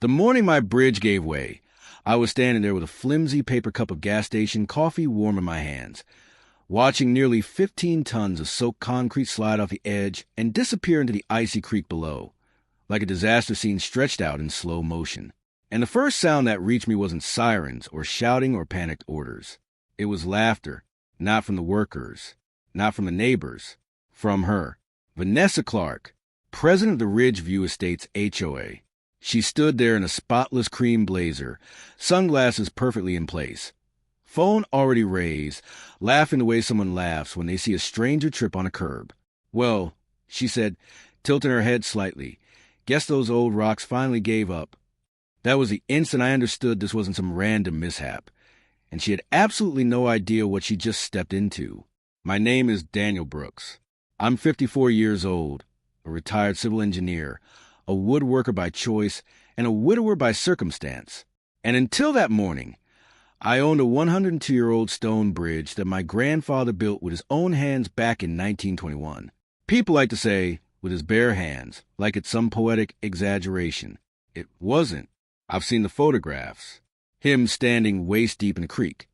The morning my bridge gave way, I was standing there with a flimsy paper cup of gas station coffee warm in my hands, watching nearly 15 tons of soaked concrete slide off the edge and disappear into the icy creek below, like a disaster scene stretched out in slow motion. And the first sound that reached me wasn't sirens or shouting or panicked orders. It was laughter, not from the workers, not from the neighbors, from her. Vanessa Clark, president of the Ridgeview Estates HOA. She stood there in a spotless cream blazer, sunglasses perfectly in place, phone already raised, laughing the way someone laughs when they see a stranger trip on a curb. "Well," she said, tilting her head slightly, "guess those old rocks finally gave up." That was the instant I understood this wasn't some random mishap, and she had absolutely no idea what she just stepped into. My name is Daniel Brooks. I'm 54 years old, a retired civil engineer, a woodworker by choice, and a widower by circumstance. And until that morning, I owned a 102-year-old stone bridge that my grandfather built with his own hands back in 1921. People like to say, with his bare hands, like it's some poetic exaggeration. It wasn't. I've seen the photographs. Him standing waist-deep in the creek,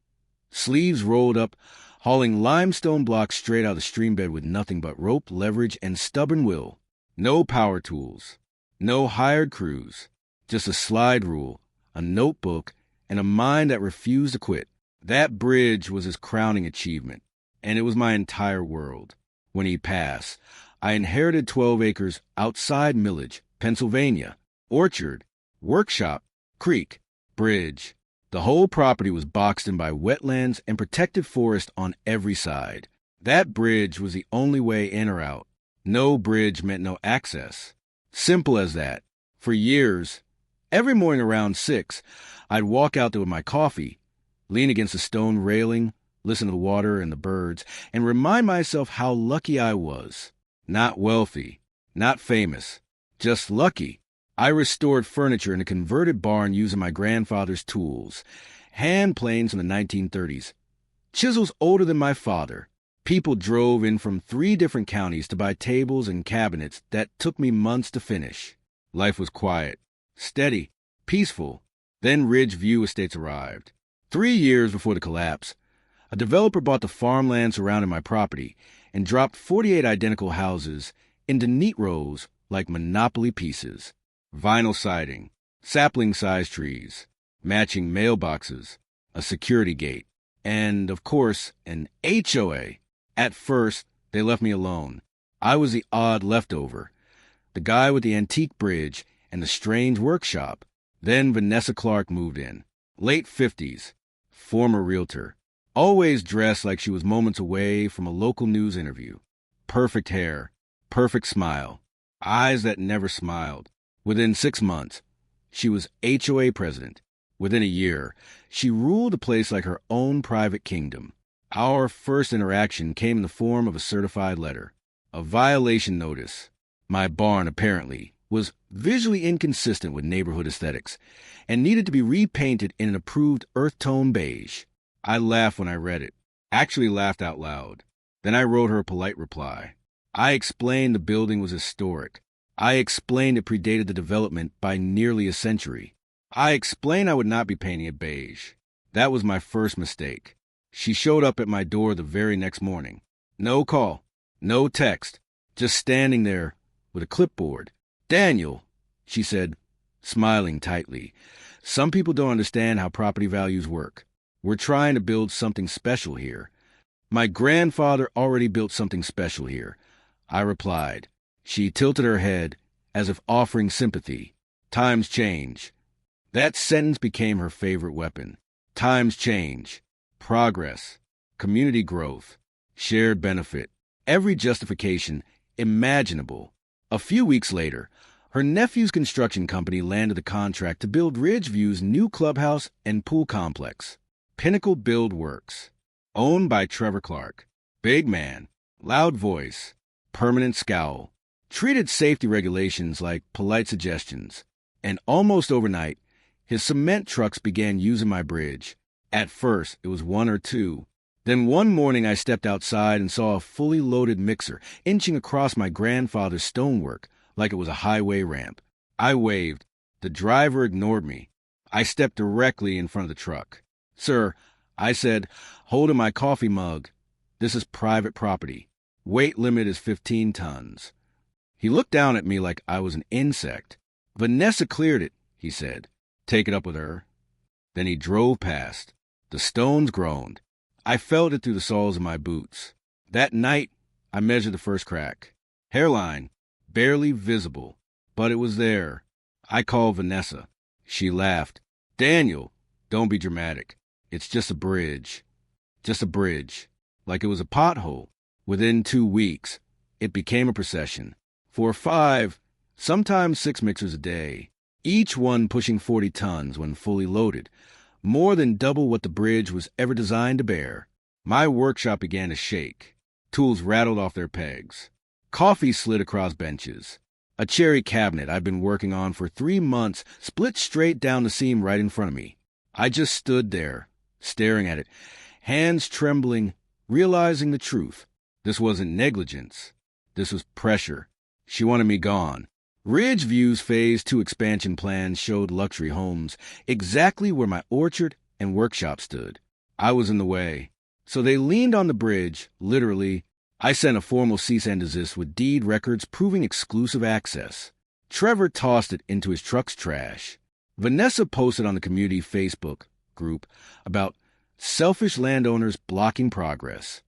sleeves rolled up, hauling limestone blocks straight out of the stream bed with nothing but rope, leverage, and stubborn will. No power tools. No hired crews. Just a slide rule, a notebook, and a mind that refused to quit. That bridge was his crowning achievement, and it was my entire world. When he passed, I inherited 12 acres outside Millage, Pennsylvania, orchard, workshop, creek, bridge. The whole property was boxed in by wetlands and protected forest on every side. That bridge was the only way in or out. No bridge meant no access. Simple as that. For years, every morning around 6, I'd walk out there with my coffee, lean against the stone railing, listen to the water and the birds, and remind myself how lucky I was. Not wealthy, not famous, just lucky. I restored furniture in a converted barn using my grandfather's tools, hand planes from the 1930s, chisels older than my father. People drove in from 3 different counties to buy tables and cabinets that took me months to finish. Life was quiet, steady, peaceful. Then Ridgeview Estates arrived. 3 years before the collapse, a developer bought the farmland surrounding my property and dropped 48 identical houses into neat rows like Monopoly pieces. Vinyl siding, sapling-sized trees, matching mailboxes, a security gate, and, of course, an HOA. At first, they left me alone. I was the odd leftover, the guy with the antique bridge and the strange workshop. Then Vanessa Clark moved in, late 50s, former realtor, always dressed like she was moments away from a local news interview. Perfect hair, perfect smile, eyes that never smiled. Within 6 months, she was HOA president. Within a year, she ruled the place like her own private kingdom. Our first interaction came in the form of a certified letter, a violation notice. My barn, apparently, was visually inconsistent with neighborhood aesthetics and needed to be repainted in an approved earth tone beige. I laughed when I read it, actually laughed out loud. Then I wrote her a polite reply. I explained the building was historic. I explained it predated the development by nearly a century. I explained I would not be painting it beige. That was my first mistake. She showed up at my door the very next morning. No call, no text, just standing there with a clipboard. "Daniel," she said, smiling tightly, "some people don't understand how property values work. We're trying to build something special here. My grandfather already built something special here." I replied. She tilted her head as if offering sympathy. "Times change." That sentence became her favorite weapon. Times change. Progress, community growth, shared benefit, every justification imaginable. A few weeks later, her nephew's construction company landed the contract to build Ridgeview's new clubhouse and pool complex, Pinnacle Build Works, owned by Trevor Clark. Big man, loud voice, permanent scowl, treated safety regulations like polite suggestions, and almost overnight, his cement trucks began using my bridge. At first, it was 1 or 2. Then one morning I stepped outside and saw a fully loaded mixer inching across my grandfather's stonework like it was a highway ramp. I waved. The driver ignored me. I stepped directly in front of the truck. "Sir," I said, holding my coffee mug, "this is private property. Weight limit is 15 tons. He looked down at me like I was an insect. "Vanessa cleared it," he said. "Take it up with her." Then he drove past. The stones groaned. I felt it through the soles of my boots. That night, I measured the first crack. Hairline, barely visible, but it was there. I called Vanessa. She laughed. "Daniel, don't be dramatic. It's just a bridge." Just a bridge. Like it was a pothole. Within 2 weeks, it became a procession. 4 or 5, sometimes 6 mixers a day, each one pushing 40 tons when fully loaded, more than double what the bridge was ever designed to bear. My workshop began to shake. Tools rattled off their pegs. Coffee slid across benches. A cherry cabinet I'd been working on for 3 months split straight down the seam right in front of me. I just stood there, staring at it, hands trembling, realizing the truth. This wasn't negligence. This was pressure. She wanted me gone. Ridgeview's Phase 2 expansion plans showed luxury homes exactly where my orchard and workshop stood. I was in the way. So they leaned on the bridge, literally. I sent a formal cease and desist with deed records proving exclusive access. Trevor tossed it into his truck's trash. Vanessa posted on the community Facebook group about selfish landowners blocking progress.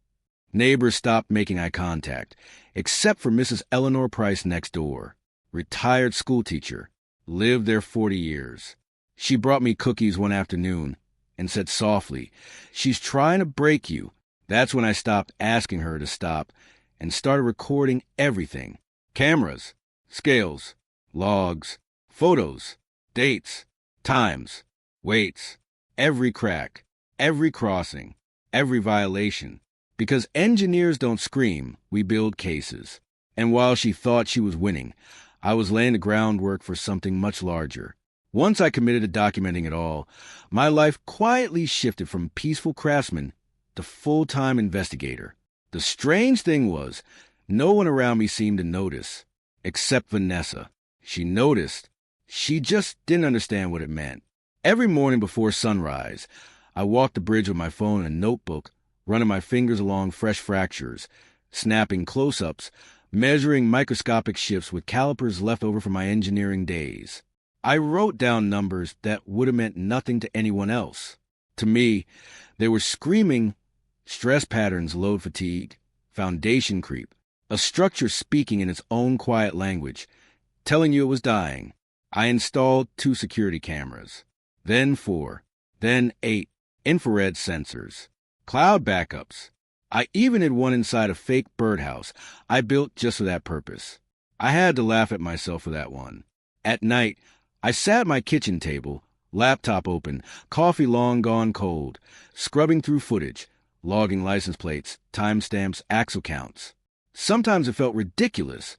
Neighbors stopped making eye contact, except for Mrs. Eleanor Price next door. Retired schoolteacher, lived there 40 years. She brought me cookies one afternoon and said softly, "She's trying to break you." That's when I stopped asking her to stop and started recording everything. Cameras, scales, logs, photos, dates, times, weights, every crack, every crossing, every violation. Because engineers don't scream, we build cases. And while she thought she was winning, I was laying the groundwork for something much larger. Once I committed to documenting it all, my life quietly shifted from peaceful craftsman to full-time investigator. The strange thing was, no one around me seemed to notice, except Vanessa. She noticed. She just didn't understand what it meant. Every morning before sunrise, I walked the bridge with my phone and a notebook, running my fingers along fresh fractures, snapping close-ups, measuring microscopic shifts with calipers left over from my engineering days. I wrote down numbers that would have meant nothing to anyone else. To me, they were screaming stress patterns, load fatigue, foundation creep, a structure speaking in its own quiet language, telling you it was dying. I installed 2 security cameras, then 4, then 8 infrared sensors, cloud backups. I even had one inside a fake birdhouse I built just for that purpose. I had to laugh at myself for that one. At night, I sat at my kitchen table, laptop open, coffee long gone cold, scrubbing through footage, logging license plates, timestamps, axle counts. Sometimes it felt ridiculous,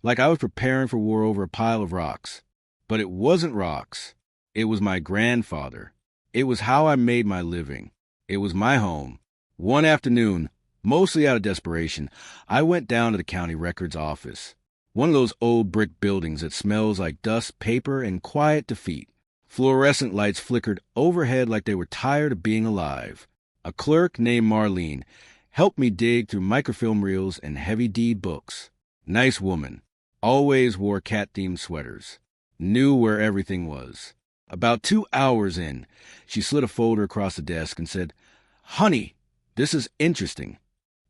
like I was preparing for war over a pile of rocks. But it wasn't rocks. It was my grandfather. It was how I made my living. It was my home. One afternoon, mostly out of desperation, I went down to the county records office. One of those old brick buildings that smells like dust, paper, and quiet defeat. Fluorescent lights flickered overhead like they were tired of being alive. A clerk named Marlene helped me dig through microfilm reels and heavy deed books. Nice woman. Always wore cat-themed sweaters. Knew where everything was. About 2 hours in, she slid a folder across the desk and said, "Honey, this is interesting."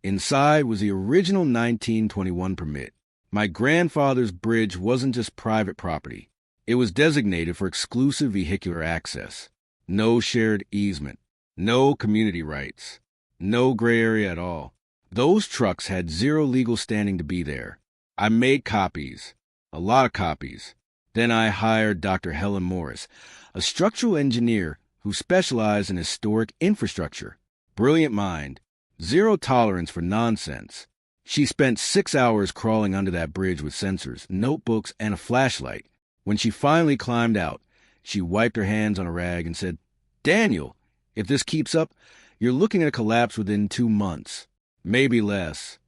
Inside was the original 1921 permit. My grandfather's bridge wasn't just private property. It was designated for exclusive vehicular access. No shared easement. No community rights. No gray area at all. Those trucks had 0 legal standing to be there. I made copies. A lot of copies. Then I hired Dr. Helen Morris, a structural engineer who specialized in historic infrastructure. Brilliant mind. 0 tolerance for nonsense. She spent 6 hours crawling under that bridge with sensors, notebooks, and a flashlight. When she finally climbed out, she wiped her hands on a rag and said, "Daniel, if this keeps up, you're looking at a collapse within 2 months. Maybe less."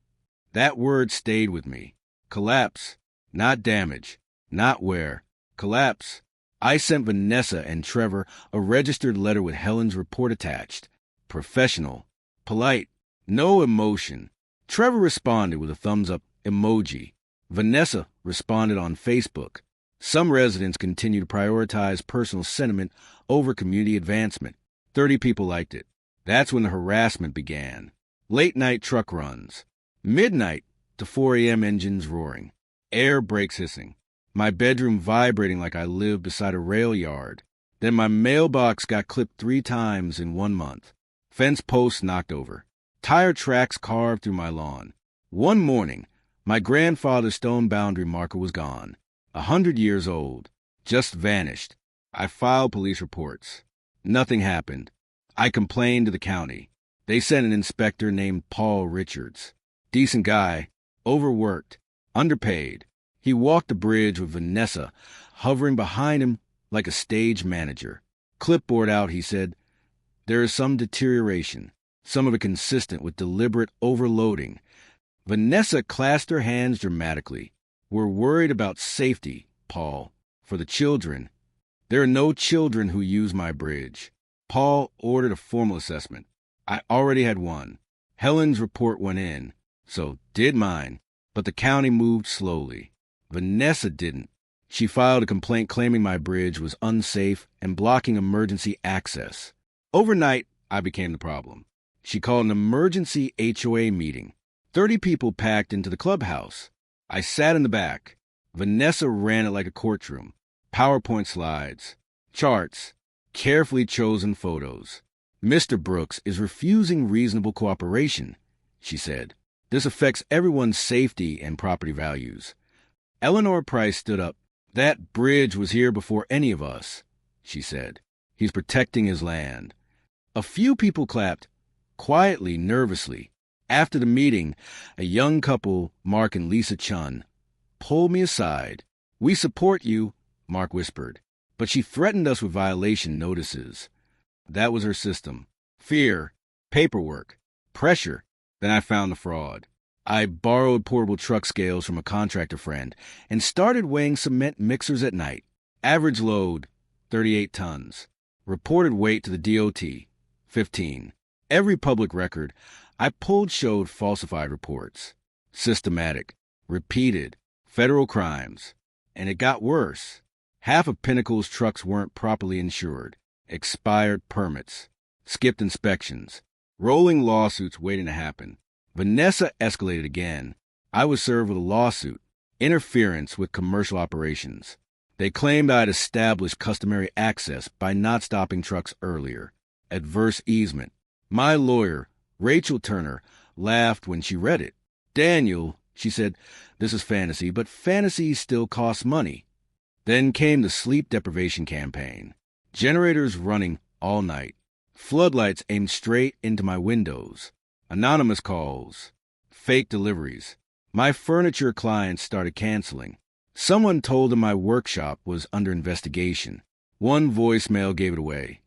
That word stayed with me. Collapse. Not damage. Not wear. Collapse. I sent Vanessa and Trevor a registered letter with Helen's report attached. Professional, polite, no emotion. Trevor responded with a thumbs-up emoji. Vanessa responded on Facebook. Some residents continue to prioritize personal sentiment over community advancement. 30 people liked it. That's when the harassment began. Late-night truck runs. Midnight to 4 a.m. engines roaring. Air brakes hissing. My bedroom vibrating like I lived beside a rail yard. Then my mailbox got clipped 3 times in 1 month. Fence posts knocked over. Tire tracks carved through my lawn. One morning, my grandfather's stone boundary marker was gone. 100 years old. Just vanished. I filed police reports. Nothing happened. I complained to the county. They sent an inspector named Paul Richards. Decent guy. Overworked. Underpaid. He walked the bridge with Vanessa hovering behind him like a stage manager. Clipboard out, he said. There is some deterioration, some of it consistent with deliberate overloading. Vanessa clasped her hands dramatically. We're worried about safety, Paul, for the children. There are no children who use my bridge. Paul ordered a formal assessment. I already had one. Helen's report went in, so did mine, but the county moved slowly. Vanessa didn't. She filed a complaint claiming my bridge was unsafe and blocking emergency access. Overnight, I became the problem. She called an emergency HOA meeting. 30 people packed into the clubhouse. I sat in the back. Vanessa ran it like a courtroom. PowerPoint slides, charts, carefully chosen photos. Mr. Brooks is refusing reasonable cooperation, she said. This affects everyone's safety and property values. Eleanor Price stood up. That bridge was here before any of us, she said. He's protecting his land. A few people clapped, quietly, nervously. After the meeting, a young couple, Mark and Lisa Chun, pulled me aside. We support you, Mark whispered, but she threatened us with violation notices. That was her system. Fear, paperwork, pressure. Then I found the fraud. I borrowed portable truck scales from a contractor friend and started weighing cement mixers at night. Average load, 38 tons. Reported weight to the DOT, 15. Every public record I pulled showed falsified reports. Systematic, repeated, federal crimes. And it got worse. Half of Pinnacle's trucks weren't properly insured. Expired permits. Skipped inspections. Rolling lawsuits waiting to happen. Vanessa escalated again. I was served with a lawsuit. Interference with commercial operations. They claimed I had established customary access by not stopping trucks earlier. Adverse easement. My lawyer, Rachel Turner, laughed when she read it. Daniel, she said, this is fantasy, but fantasy still costs money. Then came the sleep deprivation campaign. Generators running all night. Floodlights aimed straight into my windows. Anonymous calls. Fake deliveries. My furniture clients started canceling. Someone told them my workshop was under investigation. One voicemail gave it away.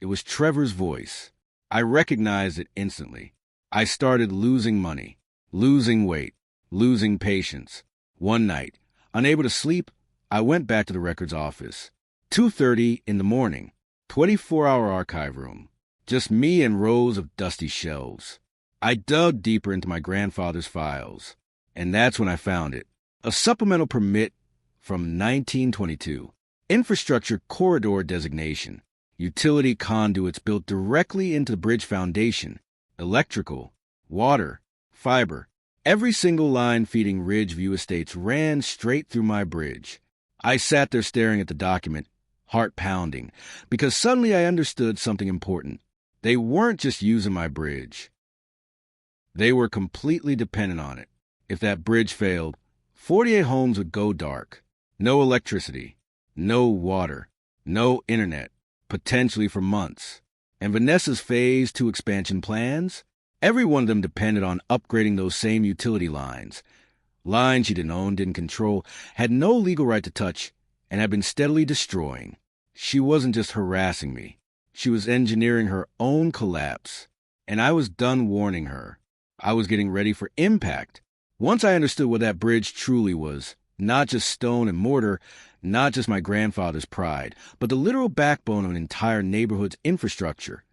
It was Trevor's voice. I recognized it instantly. I started losing money, losing weight, losing patience. One night, unable to sleep, I went back to the records office. 2:30 in the morning, 24-hour archive room. Just me and rows of dusty shelves. I dug deeper into my grandfather's files, and that's when I found it. A supplemental permit from 1922. Infrastructure corridor designation. Utility conduits built directly into the bridge foundation. Electrical, water, fiber. Every single line feeding Ridgeview Estates ran straight through my bridge. I sat there staring at the document, heart pounding, because suddenly I understood something important. They weren't just using my bridge. They were completely dependent on it. If that bridge failed, 48 homes would go dark. No electricity, no water, no internet, potentially for months. And Vanessa's Phase 2 expansion plans? Every one of them depended on upgrading those same utility lines. Lines she didn't own, didn't control, had no legal right to touch, and had been steadily destroying. She wasn't just harassing me. She was engineering her own collapse. And I was done warning her. I was getting ready for impact. Once I understood what that bridge truly was, not just stone and mortar, Not just my grandfather's pride, but the literal backbone of an entire neighborhood's infrastructure.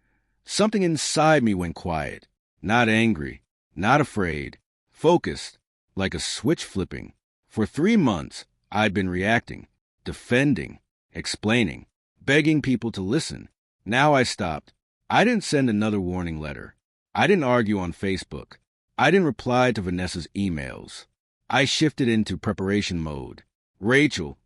Something inside me went quiet. Not angry, not afraid, focused, like a switch flipping. For 3 months, I'd been reacting, defending, explaining, begging people to listen. Now I stopped. I didn't send another warning letter. I didn't argue on Facebook. I didn't reply to Vanessa's emails. I shifted into preparation mode. Rachel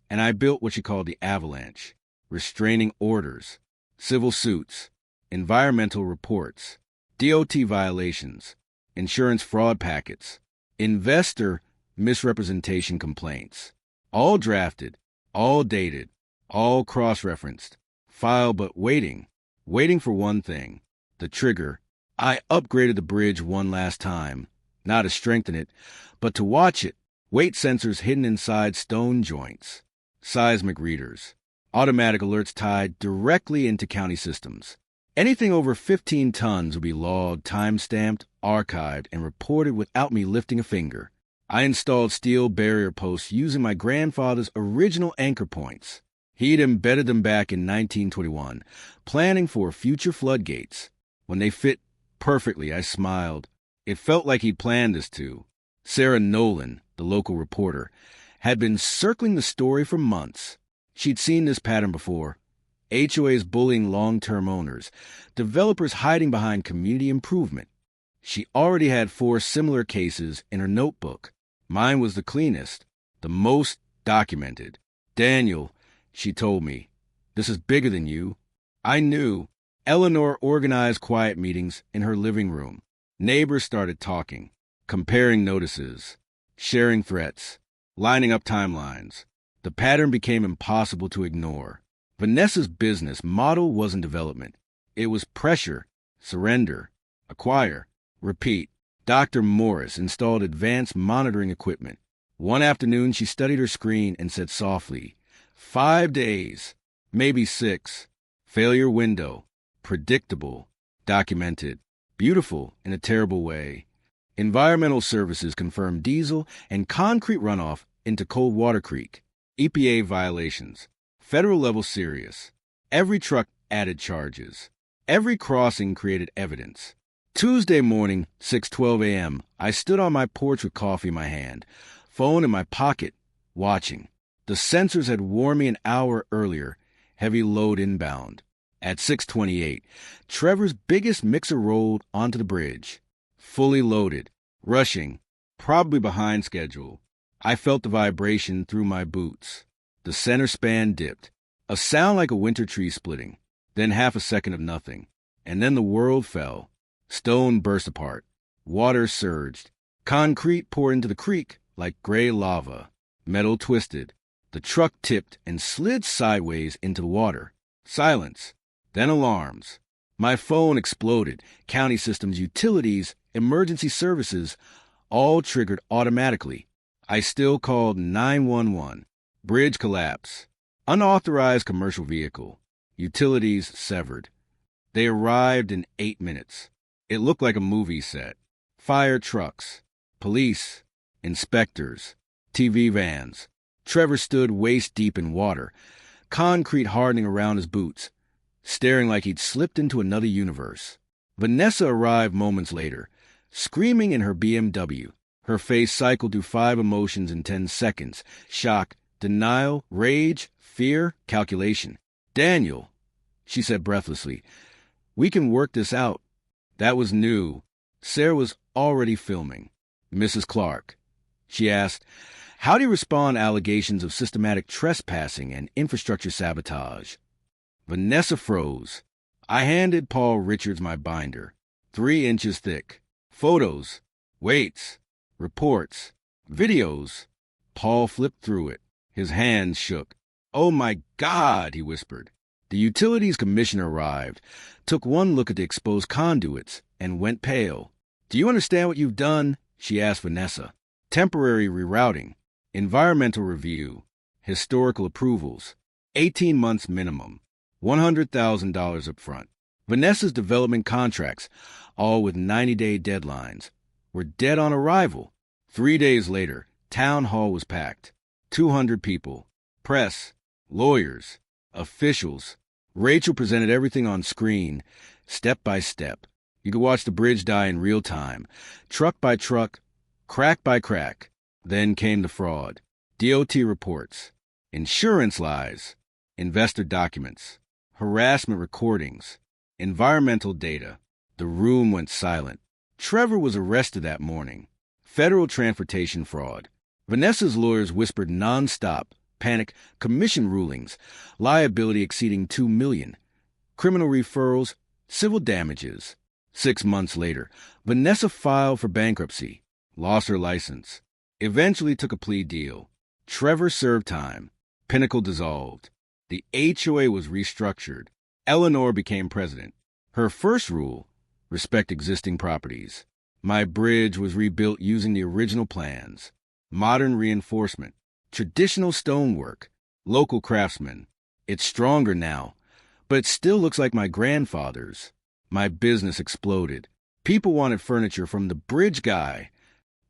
and I built what she called the avalanche: restraining orders, civil suits, environmental reports, DOT violations, insurance fraud packets, investor misrepresentation complaints. All drafted, all dated, all cross-referenced. File but waiting for one thing: the trigger. I upgraded the bridge one last time, not to strengthen it, but to watch it. Weight sensors hidden inside stone joints, seismic readers, automatic alerts tied directly into county systems. Anything over 15 tons would be logged, time-stamped, archived, and reported without me lifting a finger. I installed steel barrier posts using my grandfather's original anchor points. He'd embedded them back in 1921, planning for future floodgates. When they fit perfectly, I smiled. It felt like he'd planned this too. Sarah Nolan, the local reporter, had been circling the story for months. She'd seen this pattern before: HOAs bullying long-term owners, developers hiding behind community improvement. She already had 4 similar cases in her notebook. Mine was the cleanest, the most documented. "Daniel," she told me, "this is bigger than you." I knew. Eleanor organized quiet meetings in her living room. Neighbors started talking, comparing notices, sharing threats, lining up timelines. The pattern became impossible to ignore. Vanessa's business model wasn't development. It was pressure, surrender, acquire, repeat. Dr. Morris installed advanced monitoring equipment. One afternoon, she studied her screen and said softly, 5 days, maybe 6. Failure window. Predictable. Documented. Beautiful in a terrible way. Environmental Services confirmed diesel and concrete runoff into Coldwater Creek. EPA violations. Federal level serious. Every truck added charges. Every crossing created evidence. Tuesday morning, 6:12 a.m., I stood on my porch with coffee in my hand, phone in my pocket, watching. The sensors had warned me an hour earlier: heavy load inbound. At 6:28, Trevor's biggest mixer rolled onto the bridge, fully loaded, rushing, probably behind schedule. I felt the vibration through my boots. The center span dipped, a sound like a winter tree splitting, then half a second of nothing, and then the world fell. Stone burst apart, water surged, concrete poured into the creek like gray lava, metal twisted. The truck tipped and slid sideways into the water. Silence. Then alarms. My phone exploded. County systems, utilities, emergency services, all triggered automatically. I still called 911. Bridge collapse. Unauthorized commercial vehicle. Utilities severed. They arrived in 8 minutes. It looked like a movie set. Fire trucks, police, inspectors, TV vans. Trevor stood waist deep in water, concrete hardening around his boots, staring like he'd slipped into another universe. Vanessa arrived moments later, screaming in her BMW. Her face cycled through 5 emotions in 10 seconds: shock, denial, rage, fear, calculation. "Daniel," she said breathlessly, "we can work this out." That was new. Sarah was already filming. "Mrs. Clark," she asked, "how do you respond to allegations of systematic trespassing and infrastructure sabotage?" Vanessa froze. I handed Paul Richards my binder, 3 inches thick. Photos, weights, reports, videos. Paul flipped through it. His hands shook. "Oh my God," he whispered. The utilities commissioner arrived, took one look at the exposed conduits, and went pale. "Do you understand what you've done?" she asked Vanessa. "Temporary rerouting, environmental review, historical approvals, 18 months minimum, $100,000 up front." Vanessa's development contracts, all with 90-day deadlines, were dead on arrival. 3 days later, town hall was packed. 200 people. Press, lawyers, officials. Rachel presented everything on screen, step by step. You could watch the bridge die in real time, truck by truck, crack by crack. Then came the fraud. DOT reports, insurance lies, investor documents, harassment recordings, environmental data. The room went silent. Trevor was arrested that morning. Federal transportation fraud. Vanessa's lawyers whispered nonstop, panic, commission rulings, liability exceeding $2 million, criminal referrals, civil damages. 6 months later, Vanessa filed for bankruptcy, lost her license, eventually took a plea deal. Trevor served time. Pinnacle dissolved. The HOA was restructured. Eleanor became president. Her first rule, respect existing properties. My bridge was rebuilt using the original plans. Modern reinforcement, traditional stonework, local craftsmen. It's stronger now, but it still looks like my grandfather's. My business exploded. People wanted furniture from the bridge guy.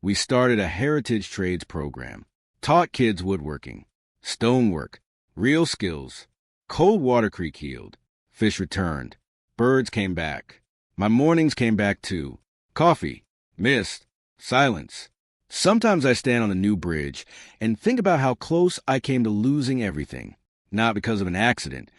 We started a heritage trades program, taught kids woodworking, stonework, real skills. Cold Water Creek healed. Fish returned. Birds came back. My mornings came back too. Coffee, mist, silence. Sometimes I stand on the new bridge and think about how close I came to losing everything, not because of an accident,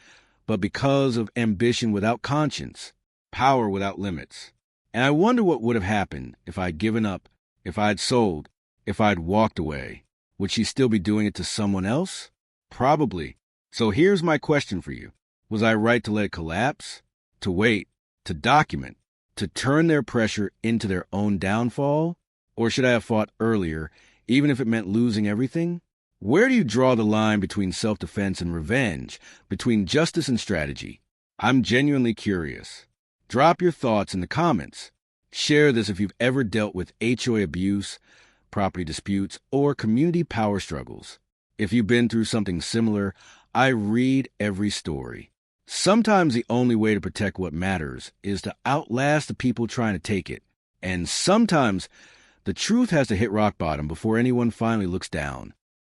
but because of ambition without conscience, power without limits. And I wonder what would have happened if I'd given up, if I'd sold, if I'd walked away. Would she still be doing it to someone else? Probably. So here's my question for you. Was I right to let it collapse? To wait? To document? To turn their pressure into their own downfall? Or should I have fought earlier, even if it meant losing everything? Where do you draw the line between self-defense and revenge, between justice and strategy? I'm genuinely curious. Drop your thoughts in the comments. Share this if you've ever dealt with HOA abuse, property disputes, or community power struggles. If you've been through something similar, I read every story. Sometimes the only way to protect what matters is to outlast the people trying to take it. And sometimes the truth has to hit rock bottom before anyone finally looks down.